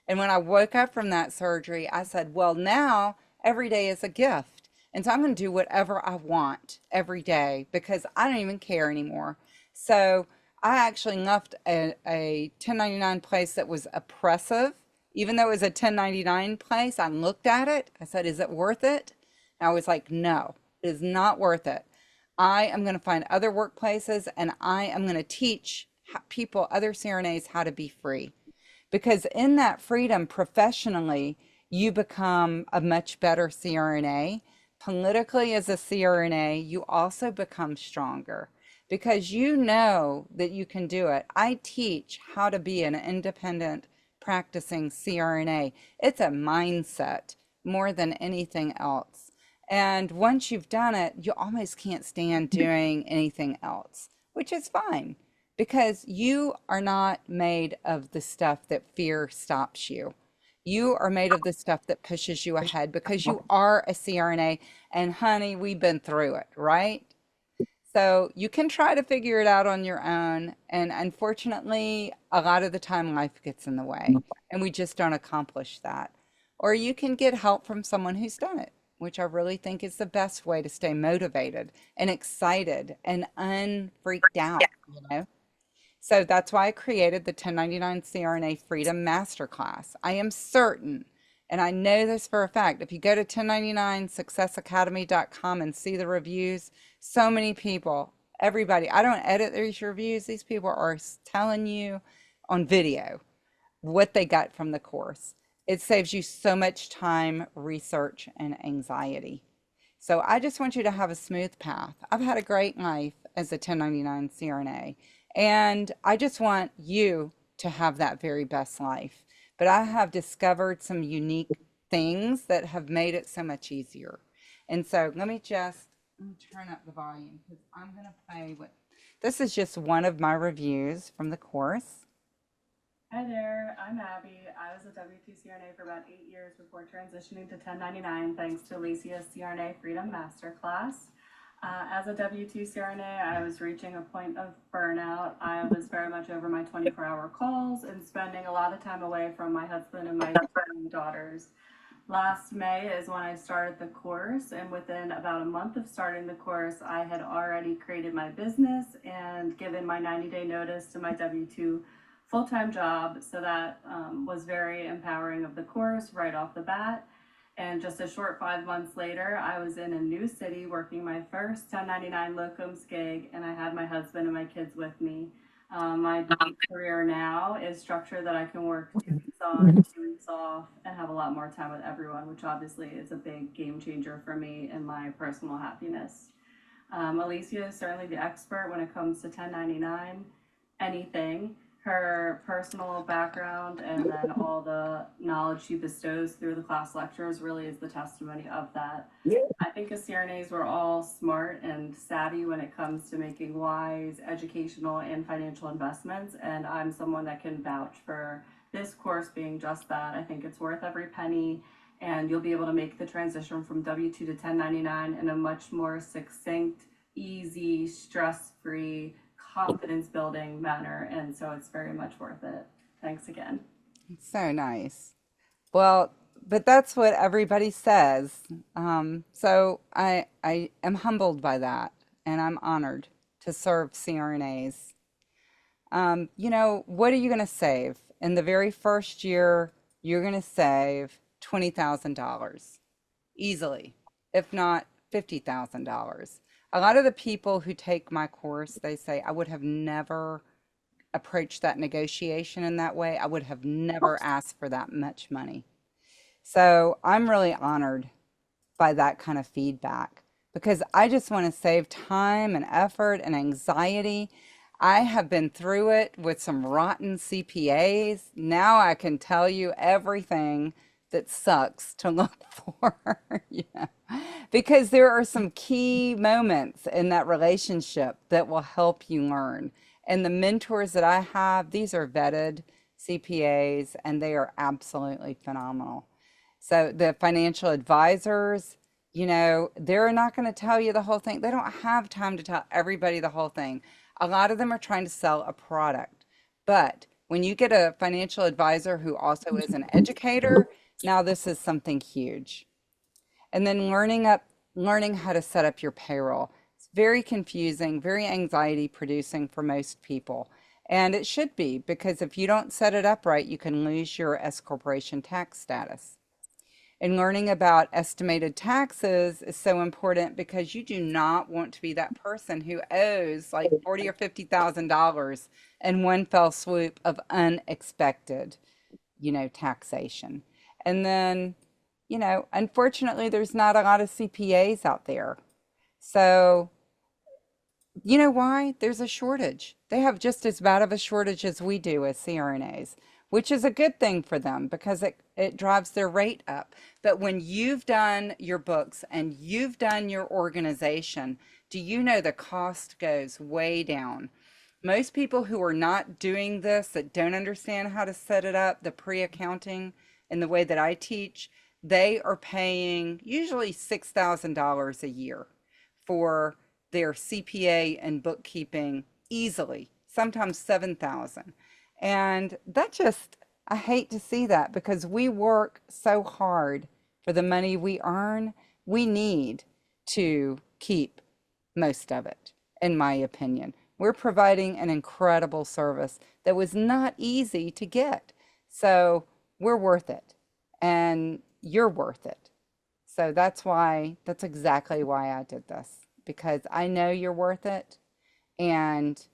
And when I woke up from that surgery, I said, well, now every day is a gift. And so I'm going to do whatever I want every day, because I don't even care anymore. So I actually left a 1099 place that was oppressive. Even though it was a 1099 place, I looked at it. I said, is it worth it? And I was like, no, it is not worth it. I am going to find other workplaces, and I am going to teach people, other CRNAs, how to be free. Because in that freedom, professionally, you become a much better CRNA. Politically, as a CRNA, you also become stronger, because you know that you can do it. I teach how to be an independent practicing CRNA. It's a mindset more than anything else. And once you've done it, you almost can't stand doing anything else, which is fine, because you are not made of the stuff that fear stops you. You are made of the stuff that pushes you ahead, because you are a CRNA. And honey, we've been through it, right? So you can try to figure it out on your own. And unfortunately, a lot of the time life gets in the way and we just don't accomplish that. Or you can get help from someone who's done it, which I really think is the best way to stay motivated and excited and unfreaked out, you know? So that's why I created the 1099 CRNA Freedom Masterclass. I am certain, and I know this for a fact, if you go to 1099successacademy.com and see the reviews, so many people, everybody, I don't edit these reviews. These people are telling you on video what they got from the course. It saves you so much time, research, and anxiety. So I just want you to have a smooth path. I've had a great life as a 1099 CRNA, and I just want you to have that very best life. But I have discovered some unique things that have made it so much easier. And so let me turn up the volume because I'm going to play what this is just one of my reviews from the course. Hi there, I'm Abby. I was a W-2 CRNA for about 8 years before transitioning to 1099 thanks to Alesia's CRNA Freedom Masterclass. As a W-2 CRNA, I was reaching a point of burnout. I was very much over my 24-hour calls and spending a lot of time away from my husband and my two daughters. Last May is when I started the course, and within about a month of starting the course, I had already created my business and given my 90-day notice to my W-2 full-time job. So that was very empowering of the course right off the bat. And just a short 5 months later, I was in a new city working my first 1099 locums gig, and I had my husband and my kids with me. My career now is structured that I can work 2 weeks on, 2 weeks off, and have a lot more time with everyone, which obviously is a big game changer for me and my personal happiness. Alesia is certainly the expert when it comes to 1099 anything. Her personal background and then all the knowledge she bestows through the class lectures really is the testimony of that. I think as CRNAs, we're all smart and savvy when it comes to making wise educational and financial investments, and I'm someone that can vouch for this course being just that. I think it's worth every penny, and you'll be able to make the transition from W-2 to 1099 in a much more succinct, easy, stress-free, confidence building manner, and so it's very much worth it. Thanks again. So nice. Well, but that's what everybody says. So I am humbled by that, and I'm honored to serve CRNAs. You know, what are you going to save? In the very first year, you're going to save $20,000 easily, if not $50,000. A lot of the people who take my course, they say, I would have never approached that negotiation in that way. I would have never asked for that much money. So I'm really honored by that kind of feedback because I just want to save time and effort and anxiety. I have been through it with some rotten CPAs. Now I can tell you everything that sucks to look for. Yeah. Because there are some key moments in that relationship that will help you learn. And the mentors that I have, these are vetted CPAs, and they are absolutely phenomenal. So the financial advisors, you know, they're not going to tell you the whole thing. They don't have time to tell everybody the whole thing. A lot of them are trying to sell a product. But when you get a financial advisor who also is an educator, now this is something huge. And then learning how to set up your payroll. It's very confusing, very anxiety producing for most people. And it should be, because if you don't set it up right, you can lose your S corporation tax status. And learning about estimated taxes is so important because you do not want to be that person who owes like $40,000 or $50,000 in one fell swoop of unexpected, you know, taxation. And then, you know, unfortunately, there's not a lot of CPAs out there. So, you know why? There's a shortage. They have just as bad of a shortage as we do as CRNAs, which is a good thing for them because it drives their rate up. But when you've done your books and you've done your organization, do you know the cost goes way down? Most people who are not doing this, that don't understand how to set it up, the pre-accounting and the way that I teach, they are paying usually $6,000 a year for their CPA and bookkeeping easily, sometimes 7,000. And that just, I hate to see that because we work so hard for the money we earn. We need to keep most of it, in my opinion. We're providing an incredible service that was not easy to get. So we're worth it, and you're worth it. So that's exactly why I did this, because I know you're worth it. And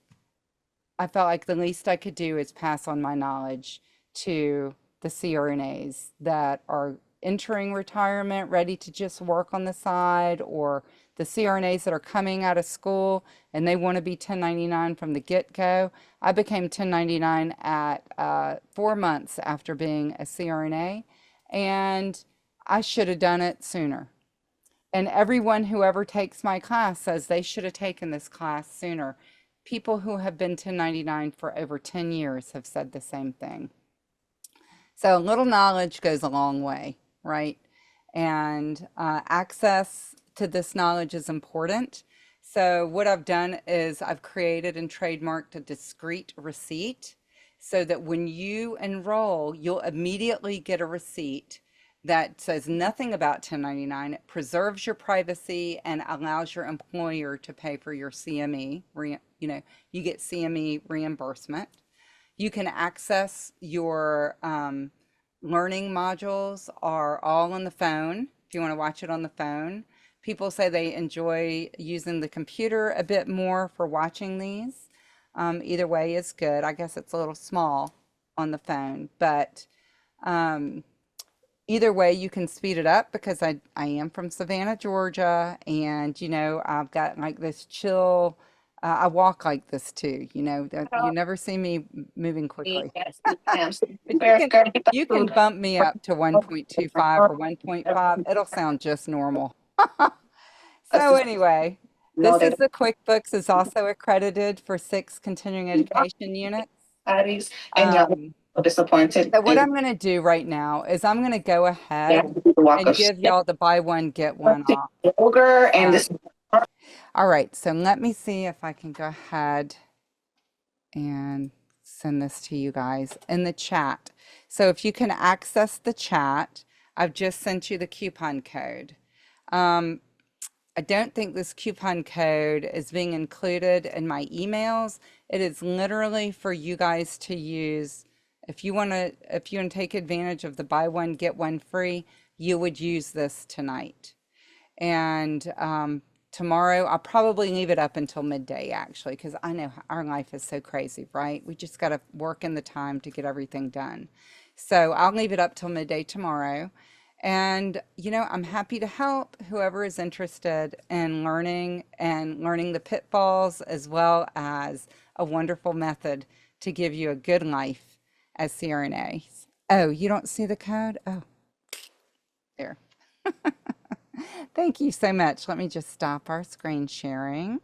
I felt like the least I could do is pass on my knowledge to the CRNAs that are entering retirement, ready to just work on the side, or the CRNAs that are coming out of school and they want to be 1099 from the get-go. I became 1099 at 4 months after being a CRNA, and I should have done it sooner. And everyone who ever takes my class says they should have taken this class sooner. People who have been 1099 for over 10 years have said the same thing. So a little knowledge goes a long way, right? And access to this knowledge is important. So what I've done is I've created and trademarked a discrete receipt so that when you enroll, you'll immediately get a receipt that says nothing about 1099. It preserves your privacy and allows your employer to pay for your CME. You get CME reimbursement. You can access your learning modules are all on the phone if you want to watch it on the phone. People say they enjoy using the computer a bit more for watching these. Either way is good. I guess it's a little small on the phone, but either way, you can speed it up because I am from Savannah, Georgia, and I've got like this chill. I walk like this too. You never see me moving quickly. Yes, ma'am. But you can bump me up to 1.25 or 1.5. It'll sound just normal. So anyway, this is the QuickBooks is also accredited for 6 continuing education units. And y'all disappointed. So what I'm going to do right now is I'm going to go ahead and give y'all the buy one, get one off. And this. All right, so let me see if I can go ahead and send this to you guys in the chat. So if you can access the chat, I've just sent you the coupon code. I don't think this coupon code is being included in my emails. It is literally for you guys to use. If you want to take advantage of the buy one, get one free, you would use this tonight. And tomorrow, I'll probably leave it up until midday, actually, because I know our life is so crazy, right? We just got to work in the time to get everything done. So I'll leave it up till midday tomorrow. And, I'm happy to help whoever is interested in learning the pitfalls, as well as a wonderful method to give you a good life as CRNAs. Oh, you don't see the code? Oh, there. Thank you so much. Let me just stop our screen sharing.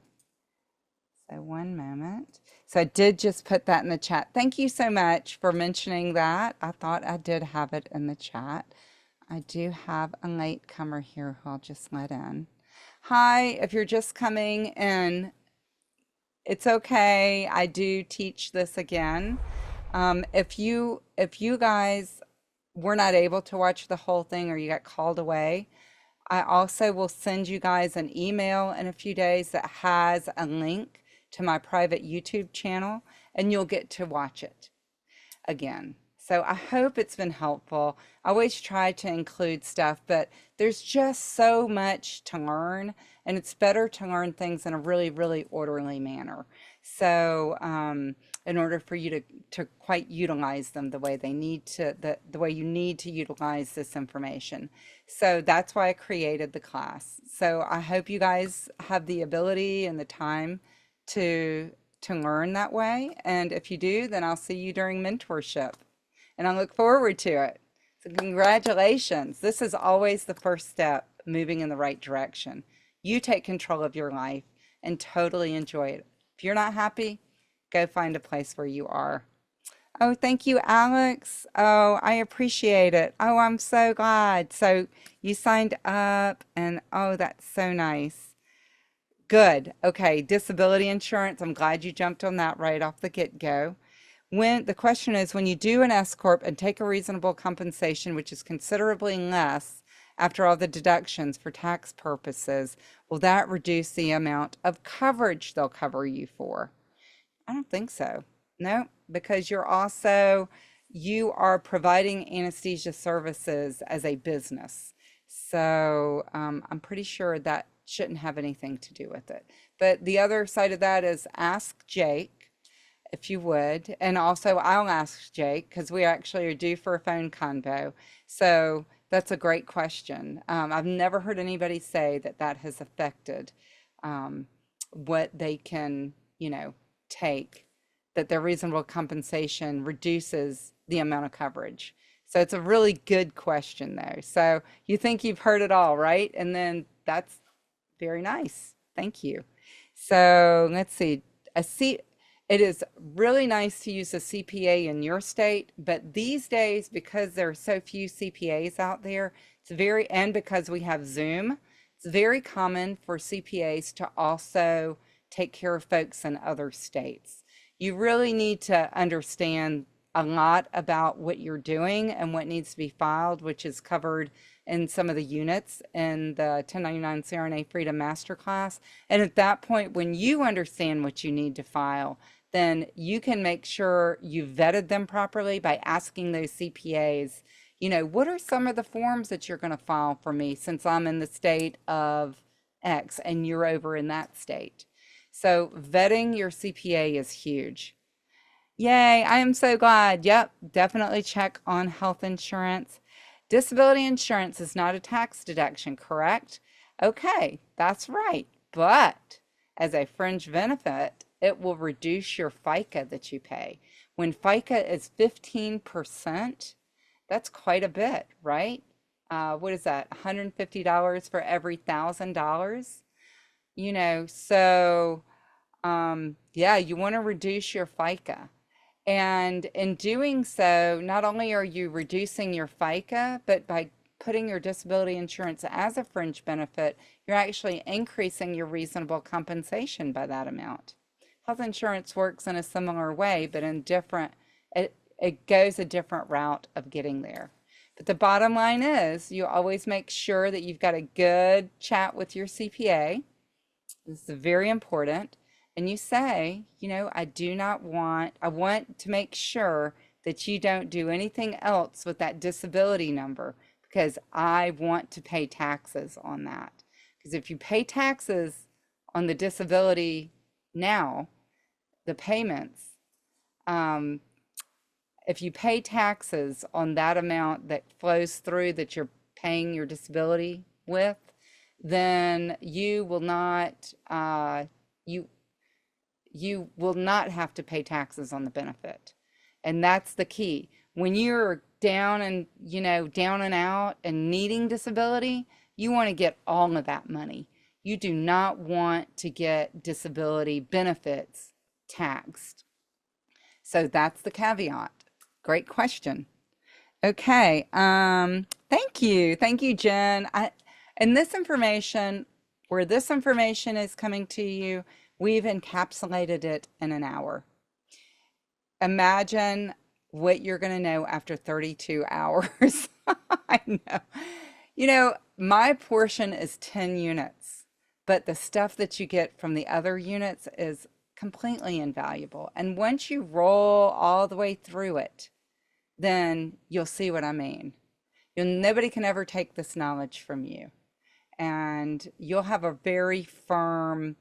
So one moment. So I did just put that in the chat. Thank you so much for mentioning that. I thought I did have it in the chat. I do have a latecomer here who I'll just let in. Hi, if you're just coming in, it's okay. I do teach this again. If you guys were not able to watch the whole thing or you got called away, I also will send you guys an email in a few days that has a link to my private YouTube channel, and you'll get to watch it again. So I hope it's been helpful. I always try to include stuff, but there's just so much to learn, and it's better to learn things in a really, really orderly manner. So in order for you to quite utilize them the way they need to, the way you need to utilize this information. So that's why I created the class. So I hope you guys have the ability and the time to learn that way. And if you do, then I'll see you during mentorship. And I look forward to it. So congratulations. This is always the first step moving in the right direction. You take control of your life and totally enjoy it. If you're not happy, go find a place where you are. Oh, thank you, Alex. Oh, I appreciate it. Oh, I'm so glad. So you signed up, and oh, that's so nice. Good. Okay, disability insurance. I'm glad you jumped on that right off the get-go. The question is, when you do an S Corp and take a reasonable compensation, which is considerably less after all the deductions for tax purposes, will that reduce the amount of coverage they'll cover you for? I don't think so. No, because you are providing anesthesia services as a business. So I'm pretty sure that shouldn't have anything to do with it. But the other side of that is ask Jake, if you would. And also I'll ask Jake because we actually are due for a phone convo. So that's a great question. I've never heard anybody say that that has affected what they can, take, that their reasonable compensation reduces the amount of coverage. So it's a really good question though. So you think you've heard it all, right? And then that's very nice. Thank you. So let's see. It is really nice to use a CPA in your state, but these days, because there are so few CPAs out there, and because we have Zoom, it's very common for CPAs to also take care of folks in other states. You really need to understand a lot about what you're doing and what needs to be filed, which is covered in some of the units in the 1099 CRNA Freedom Masterclass. And at that point, when you understand what you need to file, then you can make sure you vetted them properly by asking those CPAs, what are some of the forms that you're going to file for me since I'm in the state of X and you're over in that state. So vetting your CPA is huge. Yay, I am so glad. Yep, definitely check on health insurance. Disability insurance is not a tax deduction, correct? Okay, that's right. But as a fringe benefit, it will reduce your FICA that you pay. When FICA is 15%, that's quite a bit, right? What is that? $150 for every $1,000? So yeah, you want to reduce your FICA. And in doing so, not only are you reducing your FICA, but by putting your disability insurance as a fringe benefit, you're actually increasing your reasonable compensation by that amount. Health insurance works in a similar way, but it goes a different route of getting there. But the bottom line is you always make sure that you've got a good chat with your CPA. This is very important. And you say, I want to make sure that you don't do anything else with that disability number because I want to pay taxes on that. Because if you pay taxes on the disability now, the payments, if you pay taxes on that amount that flows through that you're paying your disability with, then you will not you will not have to pay taxes on the benefit. And that's the key. When you're down and out and needing disability, you want to get all of that money. You do not want to get disability benefits taxed. So that's the caveat. Great question. Okay. Thank you. Thank you, Jen. And this information, where this information is coming to you, we've encapsulated it in an hour. Imagine what you're going to know after 32 hours. I know. My portion is 10 units, but the stuff that you get from the other units is completely invaluable. And once you roll all the way through it, then you'll see what I mean. Nobody can ever take this knowledge from you. And you'll have a very firm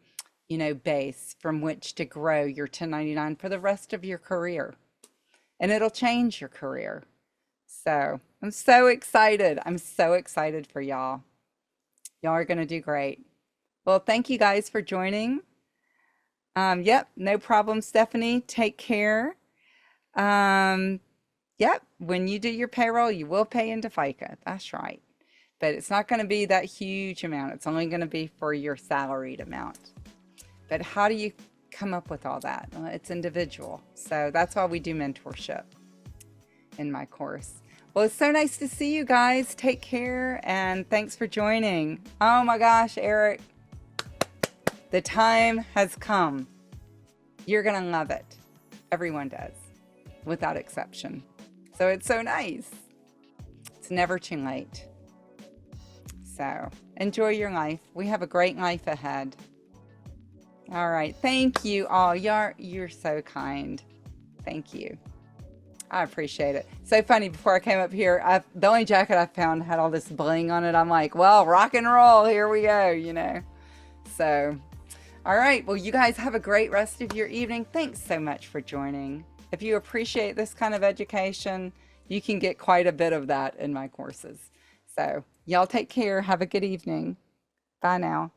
base from which to grow your 1099 for the rest of your career. And it'll change your career. So I'm so excited. I'm so excited for y'all. Y'all are going to do great. Well, thank you guys for joining. Yep, no problem, Stephanie. Take care. Yep, when you do your payroll, you will pay into FICA. That's right. But it's not going to be that huge amount. It's only going to be for your salaried amount. But how do you come up with all that? Well, it's individual. So that's why we do mentorship in my course. Well, it's so nice to see you guys. Take care and thanks for joining. Oh my gosh, Eric, the time has come. You're going to love it. Everyone does, without exception. So it's so nice. It's never too late. So enjoy your life. We have a great life ahead. All right. Thank you all. You're so kind. Thank you. I appreciate it. So funny, before I came up here, the only jacket I found had all this bling on it. I'm like, well, rock and roll, here we go, you know. So, all right. Well, you guys have a great rest of your evening. Thanks so much for joining. If you appreciate this kind of education, you can get quite a bit of that in my courses. So, y'all take care. Have a good evening. Bye now.